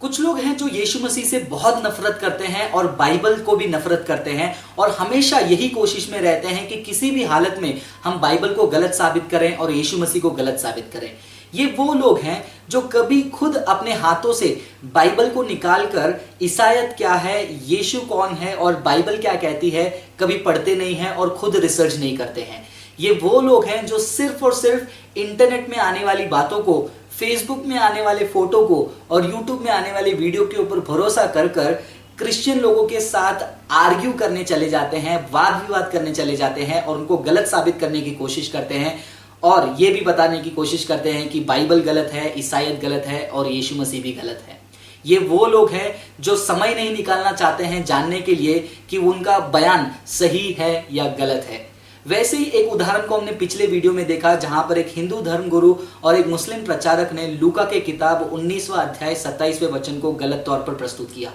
कुछ लोग हैं जो यीशु मसीह से बहुत नफरत करते हैं और बाइबल को भी नफरत करते हैं और हमेशा यही कोशिश में रहते हैं कि किसी भी हालत में हम बाइबल को गलत साबित करें और यीशु मसीह को गलत साबित करें। ये वो लोग हैं जो कभी खुद अपने हाथों से बाइबल को निकालकर ईसायत क्या है, यीशु कौन है और बाइबल क्या कहती है कभी पढ़ते नहीं हैं और खुद रिसर्च नहीं करते हैं। ये वो लोग हैं जो सिर्फ और सिर्फ इंटरनेट में आने वाली बातों को, फेसबुक में आने वाले फोटो को और यूट्यूब में आने वाली वीडियो के ऊपर भरोसा कर कर क्रिश्चियन लोगों के साथ आर्ग्यू करने चले जाते हैं, वाद विवाद करने चले जाते हैं और उनको गलत साबित करने की कोशिश करते हैं और ये भी बताने की कोशिश करते हैं कि बाइबल गलत है, ईसाईयत गलत है और यीशु मसीह भी गलत है। ये वो लोग हैं जो समय नहीं निकालना चाहते हैं जानने के लिए कि उनका बयान सही है या गलत है। वैसे ही एक उदाहरण को हमने पिछले वीडियो में देखा जहां पर एक हिंदू धर्मगुरु और एक मुस्लिम प्रचारक ने लूका के किताब 19वां अध्याय 27वें वचन को गलत तौर पर प्रस्तुत किया।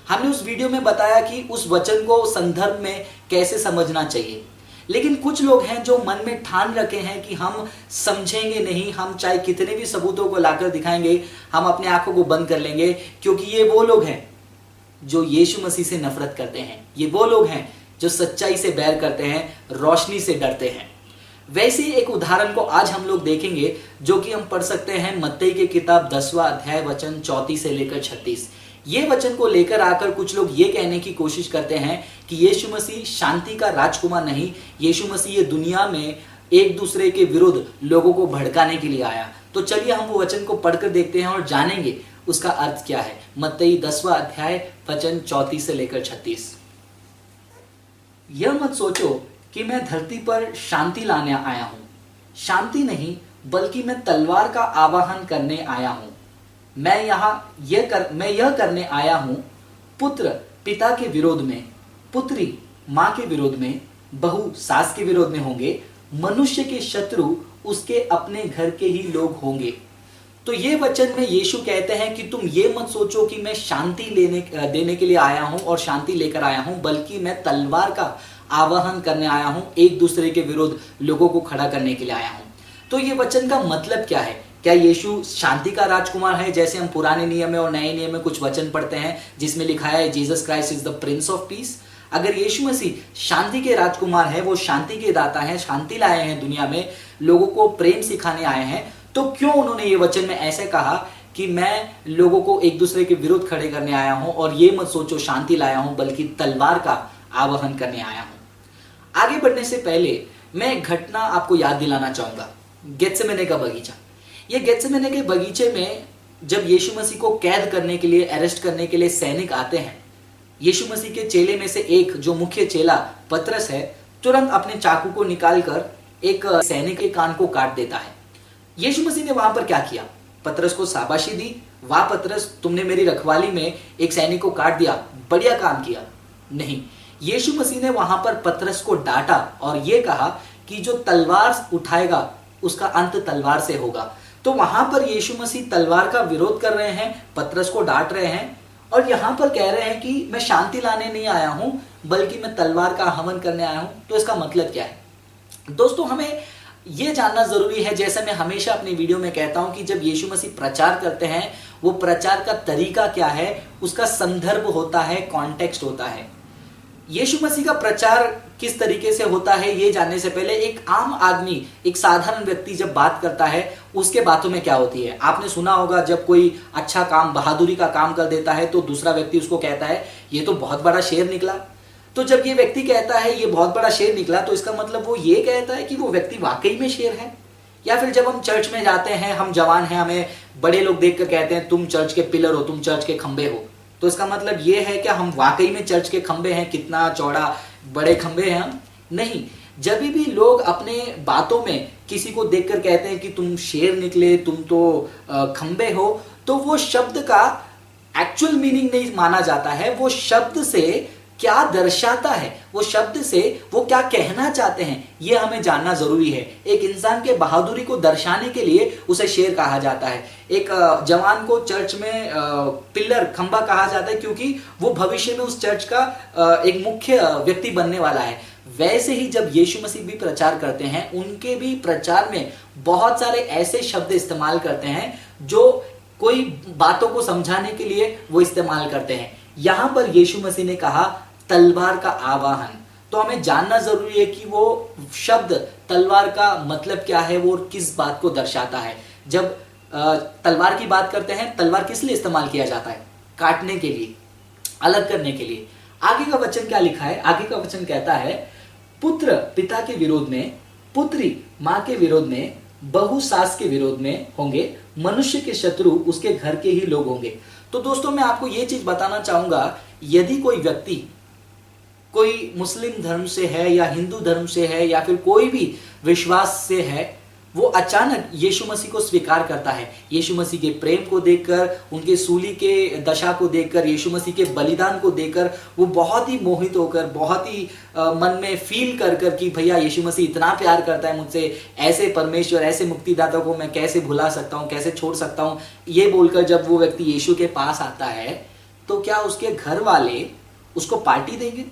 हमने उस वीडियो में बताया कि उस वचन को संदर्भ में कैसे समझना चाहिए, लेकिन कुछ लोग हैं जो मन में ठान रखे हैं कि हम समझेंगे नहीं, हम चाहे कितने भी सबूतों को लाकर दिखाएंगे, हम अपने आंखों को बंद कर लेंगे, क्योंकि ये वो लोग हैं जो यीशु मसीह से नफरत करते हैं। ये वो लोग हैं जो सच्चाई से बैर करते हैं, रोशनी से डरते हैं। वैसे ही एक उदाहरण को आज हम लोग देखेंगे जो कि हम पढ़ सकते हैं मत्ती की किताब 10वां अध्याय वचन 34 से लेकर 36। ये वचन को लेकर आकर कुछ लोग ये कहने की कोशिश करते हैं कि यीशु मसीह शांति का राजकुमार नहीं, यीशु मसीह ये दुनिया में एक दूसरे के विरुद्ध लोगों को भड़काने के लिए आया। तो चलिए हम वो वचन को पढ़कर देखते हैं और जानेंगे उसका अर्थ क्या है। मत्ती 10वां अध्याय वचन 34 से लेकर 36। यह मत सोचो कि मैं धरती पर शांति लाने आया हूं, शांति नहीं बल्कि मैं तलवार का आवाहन करने आया हूं। मैं यह करने आया हूं, पुत्र पिता के विरोध में, पुत्री मां के विरोध में, बहू सास के विरोध में होंगे, मनुष्य के शत्रु उसके अपने घर के ही लोग होंगे। तो ये वचन में यीशु कहते हैं कि तुम ये मत सोचो कि मैं शांति देने के लिए आया हूं और शांति लेकर आया हूं, बल्कि मैं तलवार का आवाहन करने आया हूं, एक दूसरे के विरुद्ध लोगों को खड़ा करने के लिए आया हूं। तो ये वचन का मतलब क्या है? क्या यीशु शांति का राजकुमार है? जैसे हम पुराने नियम में और नए नियम में कुछ वचन पढ़ते हैं जिसमें लिखा है Jesus Christ is the Prince of peace. अगर यीशु मसीह शांति के राजकुमार है, वो शांति के दाता है, शांति लाए हैं दुनिया में, लोगों को प्रेम सिखाने आए हैं, तो क्यों उन्होंने ये वचन में ऐसे कहा कि मैं लोगों को एक दूसरे के विरुद्ध खड़े करने आया हूं और ये मत सोचो शांति लाया हूं बल्कि तलवार का आवाहन करने आया हूं। आगे बढ़ने से पहले मैं एक घटना आपको याद दिलाना चाहूंगा, गेत्सेमने का बगीचा। ये गेत्सेमने के बगीचे में जब यीशु मसीह को कैद करने के लिए, अरेस्ट करने के लिए सैनिक आते हैं, यीशु मसीह के चेले में से एक जो मुख्य चेला पतरस है, तुरंत अपने चाकू को निकालकर एक सैनिक के कान को काट देता है। यीशु मसीह ने वहां पर क्या किया? पतरस को शाबाशी दी, वाह पतरस, तुमने मेरी रखवाली में एक सैनिक को काट दिया, बढ़िया काम किया। नहीं, यीशु मसीह ने वहां पर पतरस को डांटा और यह कहा कि जो तलवार उठाएगा उसका अंत तलवार से होगा। तो वहां पर यीशु मसीह तलवार का विरोध कर रहे हैं, पतरस को डांट रहे हैं और यहां पर कह रहे हैं कि मैं शांति लाने नहीं आया हूं बल्कि मैं तलवार का हवन करने आया हूं। तो इसका मतलब क्या है? दोस्तों, हमें यह जानना जरूरी है, जैसे मैं हमेशा अपनी वीडियो में कहता हूं कि जब यीशु मसीह प्रचार करते हैं, वो प्रचार का तरीका क्या है, उसका संदर्भ होता है, कॉन्टेक्स्ट होता है। यीशु मसीह का प्रचार किस तरीके से होता है ये जानने से पहले एक आम आदमी, एक साधारण व्यक्ति जब बात करता है उसके बातों में क्या होती है। आपने सुना होगा जब कोई अच्छा काम, बहादुरी का काम कर देता है तो दूसरा व्यक्ति उसको कहता है ये तो बहुत बड़ा शेर निकला। तो जब ये व्यक्ति कहता है ये बहुत बड़ा शेर निकला तो इसका मतलब वो ये कहता है कि वो व्यक्ति वाकई में शेर है। या फिर जब हम चर्च में जाते हैं, हम जवान हैं, हमें बड़े लोग देखकर कहते हैं तुम चर्च के पिलर हो, तुम चर्च के खंबे हो, तो इसका मतलब ये है कि हम वाकई में चर्च के खंबे हैं, कितना चौड़ा बड़े खंबे हैं हम? नहीं। जब भी लोग अपने बातों में किसी को देखकर कहते हैं कि तुम शेर निकले, तुम तो खंबे हो, तो वो शब्द का एक्चुअल मीनिंग नहीं माना जाता है, वो शब्द से क्या दर्शाता है, वो शब्द से वो क्या कहना चाहते हैं, ये हमें जानना जरूरी है। एक इंसान के बहादुरी को दर्शाने के लिए उसे शेर कहा जाता है। एक जवान को चर्च में पिलर, खंबा कहा जाता है क्योंकि वो भविष्य में उस चर्च का एक मुख्य व्यक्ति बनने वाला है। वैसे ही जब यीशु मसीह भी प्रचार करते हैं, उनके भी प्रचार में बहुत सारे ऐसे शब्द इस्तेमाल करते हैं जो कोई बातों को समझाने के लिए वो इस्तेमाल करते हैं। यहां पर यीशु मसीह ने कहा तलवार का आवाहन। तो हमें जानना जरूरी है कि वो शब्द तलवार का मतलब क्या है, वो किस बात को दर्शाता है। जब तलवार की बात करते हैं, तलवार किस लिए इस्तेमाल किया जाता है? काटने के लिए, अलग करने के लिए। आगे का वचन क्या लिखा है? आगे का वचन कहता है पुत्र पिता के विरोध में, पुत्री मां के विरोध में, बहू सास के विरोध में होंगे, मनुष्य के शत्रु उसके घर के ही लोग होंगे। तो दोस्तों मैं आपको यह चीज बताना चाहूंगा, यदि कोई व्यक्ति कोई मुस्लिम धर्म से है या हिंदू धर्म से है या फिर कोई भी विश्वास से है, वो अचानक यीशु मसीह को स्वीकार करता है, यीशु मसीह के प्रेम को देखकर, उनके सूली के दशा को देखकर, यीशु मसीह के बलिदान को देखकर वो बहुत ही मोहित होकर, बहुत ही मन में फील कर कि भैया यीशु मसीह इतना प्यार करता है मुझसे, ऐसे परमेश्वर, ऐसे मुक्तिदाता को मैं कैसे भुला सकता हूँ, कैसे छोड़ सकता हूँ। ये बोलकर जब वो व्यक्ति यीशु के पास आता है तो क्या उसके घर वाले उसको पार्टी देंगे,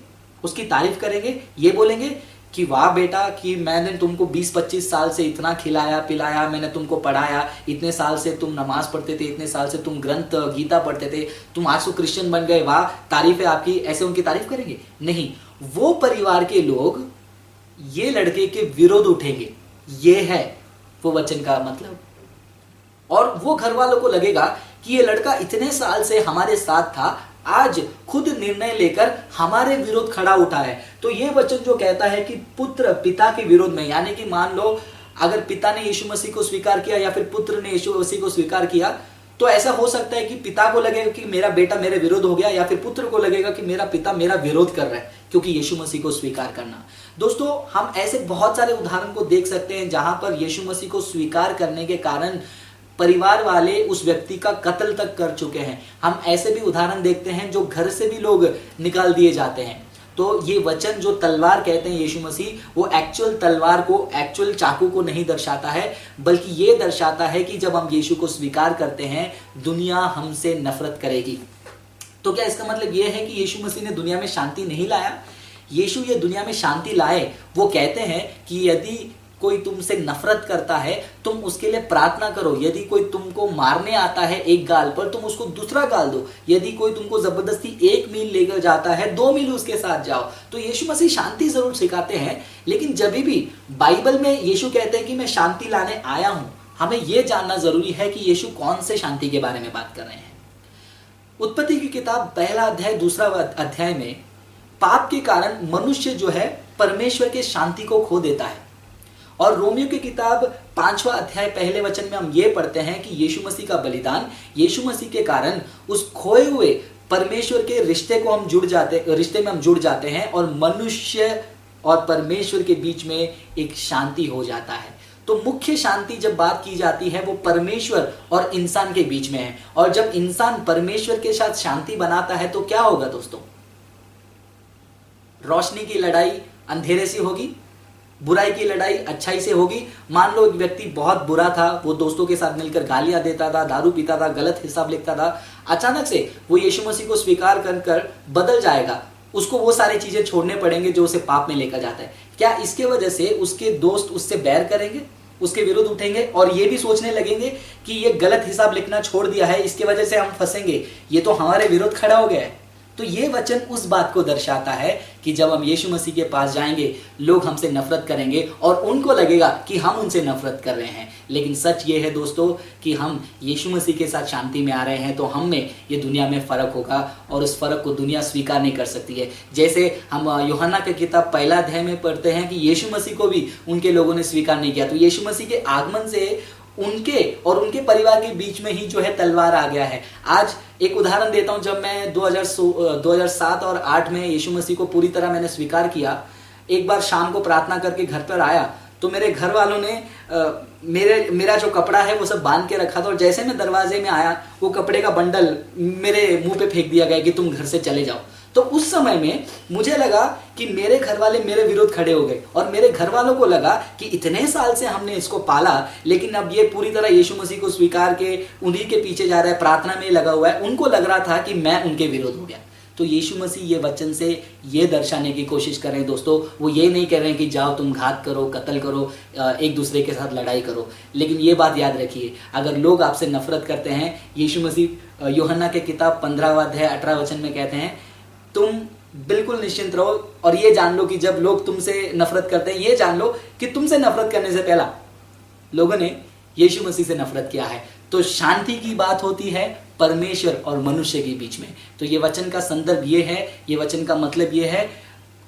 उसकी तारीफ करेंगे, ये बोलेंगे कि वाह बेटा कि मैंने तुमको 20-25 साल से इतना खिलाया पिलाया, मैंने तुमको पढ़ाया, इतने साल से तुम नमाज पढ़ते थे, इतने साल से तुम ग्रंथ गीता पढ़ते थे, तुम आज तो क्रिश्चियन बन गए, वाह तारीफ है आपकी, ऐसे उनकी तारीफ करेंगे? नहीं, वो परिवार के लोग ये लड़के के विरोध उठेंगे। ये है वो वचन का मतलब। और वो घर वालों को लगेगा कि ये लड़का इतने साल से हमारे साथ था, आज खुद निर्णय लेकर हमारे विरोध खड़ा उठा है। तो ये वचन जो कहता है कि पुत्र पिता के विरोध में, यानी कि मान लो अगर पिता ने यीशु मसीह को स्वीकार किया या फिर पुत्र ने यीशु मसीह को स्वीकार किया, तो ऐसा हो सकता है कि पिता को लगेगा कि मेरा बेटा मेरे विरोध हो गया, या फिर पुत्र को लगेगा कि मेरा पिता मेरा विरोध कर रहा है, क्योंकि यीशु मसीह को स्वीकार करना। दोस्तों हम ऐसे बहुत सारे उदाहरण को देख सकते हैं जहां पर यीशु मसीह को स्वीकार करने के कारण परिवार वाले उस व्यक्ति का कत्ल तक कर चुके हैं। हम ऐसे भी उदाहरण देखते हैं जो घर से भी लोग निकाल दिए जाते हैं। तो ये वचन जो तलवार कहते हैं यीशु मसीह, वो एक्चुअल तलवार को, एक्चुअल चाकू को नहीं दर्शाता है, बल्कि ये दर्शाता है कि जब हम यीशु को स्वीकार करते हैं दुनिया हमसे नफरत करेगी। तो क्या इसका मतलब ये है कि यीशु मसीह ने दुनिया में शांति नहीं लाया? यीशु ये दुनिया में शांति लाए। वो कहते हैं कि यदि कोई तुमसे नफरत करता है तुम उसके लिए प्रार्थना करो, यदि कोई तुमको मारने आता है एक गाल पर तुम उसको दूसरा गाल दो, यदि कोई तुमको जबरदस्ती 1 मील लेकर जाता है 2 मील उसके साथ जाओ। तो यीशु मसीह शांति जरूर सिखाते हैं, लेकिन जब भी बाइबल में यीशु कहते हैं कि मैं शांति लाने आया हूं, हमें यह जानना जरूरी है कि यीशु कौन से शांति के बारे में बात कर रहे हैं। उत्पत्ति की किताब 1 अध्याय 2 अध्याय में पाप के कारण मनुष्य जो है परमेश्वर के शांति को खो देता है। और रोमियो की किताब 5वां अध्याय 1 वचन में हम ये पढ़ते हैं कि यीशु मसीह का बलिदान, यीशु मसीह के कारण उस खोए हुए परमेश्वर के रिश्ते में हम जुड़ जाते हैं और मनुष्य और परमेश्वर के बीच में एक शांति हो जाता है। तो मुख्य शांति जब बात की जाती है वो परमेश्वर और इंसान के बीच में है। और जब इंसान परमेश्वर के साथ शांति बनाता है तो क्या होगा दोस्तों? रोशनी की लड़ाई अंधेरे से होगी, बुराई की लड़ाई अच्छाई से होगी। मान लो एक व्यक्ति बहुत बुरा था, वो दोस्तों के साथ मिलकर गालियां देता था, दारू पीता था, गलत हिसाब लिखता था, अचानक से वो यीशु मसीह को स्वीकार कर बदल जाएगा। उसको वो सारी चीजें छोड़ने पड़ेंगे जो उसे पाप में लेकर जाता है। क्या इसके वजह से उसके दोस्त उससे बैर करेंगे, उसके विरुद्ध उठेंगे और ये भी सोचने लगेंगे कि ये गलत हिसाब लिखना छोड़ दिया है, इसके वजह से हम फंसेंगे, ये तो हमारे विरुद्ध खड़ा हो गया है? तो ये वचन उस बात को दर्शाता है कि जब हम यीशु मसीह के पास जाएंगे लोग हमसे नफरत करेंगे और उनको लगेगा कि हम उनसे नफरत कर रहे हैं। लेकिन सच ये है दोस्तों कि हम यीशु मसीह के साथ शांति में आ रहे हैं तो हम में ये दुनिया में फर्क होगा और उस फर्क को दुनिया स्वीकार नहीं कर सकती है। जैसे हम यूहन्ना की किताब 1 अध्याय में पढ़ते हैं कि यीशु मसीह को भी उनके लोगों ने स्वीकार नहीं किया। तो यीशु मसीह के आगमन से उनके और उनके परिवार के बीच में ही जो है तलवार आ गया है। आज एक उदाहरण देता हूं, जब मैं 2007 और 8 में यीशु मसीह को पूरी तरह मैंने स्वीकार किया, एक बार शाम को प्रार्थना करके घर पर आया तो मेरे घर वालों ने मेरा जो कपड़ा है वो सब बांध के रखा था और जैसे मैं दरवाजे में आया वो कपड़े का बंडल मेरे मुंह पे फेंक दिया गया कि तुम घर से चले जाओ। तो उस समय में मुझे लगा कि मेरे घर वाले मेरे विरुद्ध खड़े हो गए और मेरे घर वालों को लगा कि इतने साल से हमने इसको पाला लेकिन अब ये पूरी तरह यीशु मसीह को स्वीकार के उन्हीं के पीछे जा रहा है, प्रार्थना में लगा हुआ है। उनको लग रहा था कि मैं उनके विरुद्ध हो गया। तो यीशु मसीह ये वचन से ये दर्शाने की कोशिश कर रहे हैं दोस्तों, वो ये नहीं कह रहे हैं कि जाओ तुम घात करो, कत्ल करो, एक दूसरे के साथ लड़ाई करो। लेकिन ये बात याद रखिए, अगर लोग आपसे नफरत करते हैं, यीशु मसीह यूहन्ना के किताब 15वां अध्याय 18 वचन में कहते हैं, तुम बिल्कुल निश्चिंत रहो और ये जान लो कि जब लोग तुमसे नफरत करते हैं, ये जान लो कि तुमसे नफरत करने से पहला लोगों ने यीशु मसीह से नफरत किया है। तो शांति की बात होती है परमेश्वर और मनुष्य के बीच में। तो ये वचन का संदर्भ ये है, ये वचन का मतलब ये है,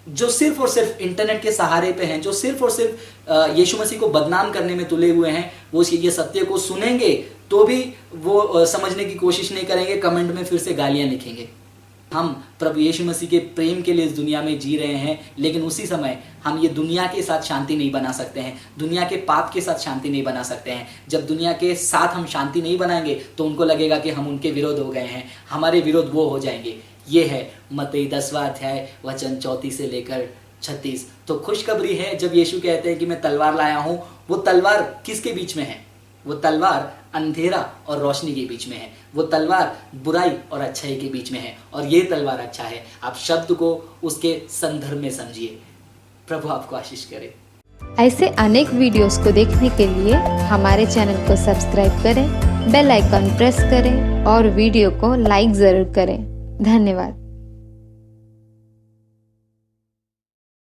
जो सिर्फ और सिर्फ इंटरनेट के सहारे पे हैं, जो सिर्फ और सिर्फ यीशु मसीह को बदनाम करने में तुले हुए हैं, वो ये सत्य को सुनेंगे तो भी वो समझने की कोशिश नहीं करेंगे, कमेंट में फिर से गालियां लिखेंगे। हम प्रभु यीशु मसीह के प्रेम के लिए इस दुनिया में जी रहे हैं, लेकिन उसी समय हम ये दुनिया के साथ शांति नहीं बना सकते हैं, दुनिया के पाप के साथ शांति नहीं बना सकते हैं। जब दुनिया के साथ हम शांति नहीं बनाएंगे तो उनको लगेगा कि हम उनके विरोध हो गए हैं, हमारे विरोध वो हो जाएंगे। ये है मत्ती 10वां अध्याय वचन 34 से लेकर 36। तो खुशखबरी है जब यीशु कहते हैं कि मैं तलवार लाया हूं, वो तलवार किसके बीच में है? वो तलवार अंधेरा और रोशनी के बीच में है, वो तलवार बुराई और अच्छाई के बीच में है, और ये तलवार अच्छा है। आप शब्द को उसके संदर्भ में समझिए। प्रभु आपको आशीष करे। ऐसे अनेक वीडियोस को देखने के लिए हमारे चैनल को सब्सक्राइब करें, बेल आइकॉन प्रेस करें और वीडियो को लाइक जरूर करें। धन्यवाद।